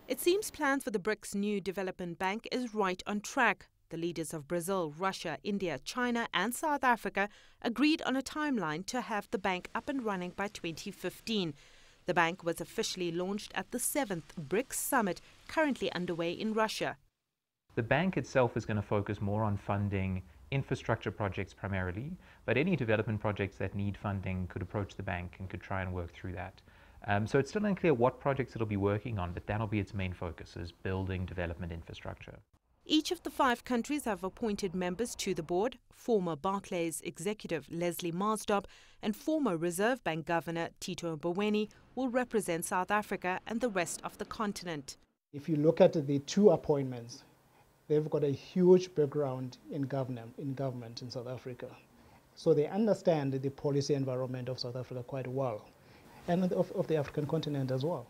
It seems plans for the BRICS new development bank is right on track. The leaders of Brazil, Russia, India, China and South Africa agreed on a timeline to have the bank up and running by 2015. The bank was officially launched at the 7th BRICS summit currently underway in Russia. The bank itself is going to focus more on funding infrastructure projects primarily, but any development projects that need funding could approach the bank and could try and work through that. So it's still unclear what projects it'll be working on, but that'll be its main focus, is building development infrastructure. Each of the 5 countries have appointed members to the board. Former Barclays executive Leslie Marsdorp and former Reserve Bank Governor Tito Mboweni will represent South Africa and the rest of the continent. If you look at the 2 appointments, they've got a huge background in government in South Africa. So they understand the policy environment of South Africa quite well, and of the African continent as well.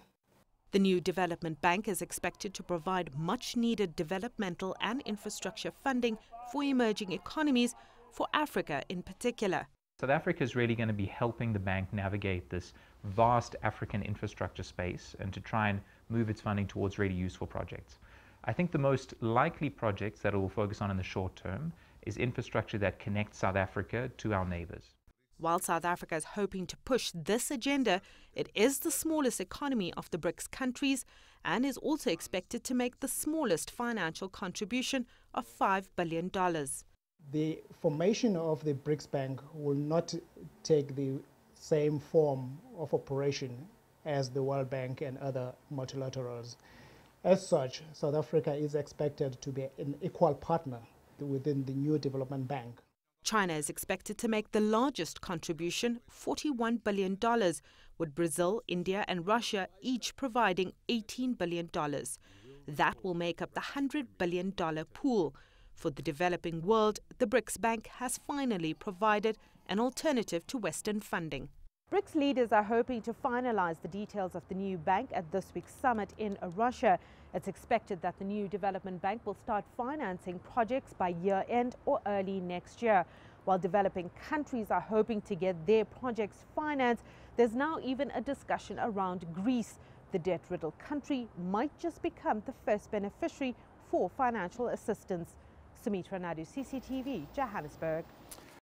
The new development bank is expected to provide much-needed developmental and infrastructure funding for emerging economies, for Africa in particular. South Africa is really going to be helping the bank navigate this vast African infrastructure space and to try and move its funding towards really useful projects. I think the most likely projects that it will focus on in the short term is infrastructure that connects South Africa to our neighbors. While South Africa is hoping to push this agenda, it is the smallest economy of the BRICS countries and is also expected to make the smallest financial contribution of $5 billion. The formation of the BRICS Bank will not take the same form of operation as the World Bank and other multilaterals. As such, South Africa is expected to be an equal partner within the new development bank. China is expected to make the largest contribution, $41 billion, with Brazil, India and Russia each providing $18 billion. That will make up the $100 billion pool. For the developing world, the BRICS Bank has finally provided an alternative to Western funding. BRICS leaders are hoping to finalize the details of the new bank at this week's summit in Russia. It's expected that the new development bank will start financing projects by year-end or early next year. While developing countries are hoping to get their projects financed, there's now even a discussion around Greece. The debt-riddled country might just become the first beneficiary for financial assistance. Sumitra Nydoo, CCTV, Johannesburg.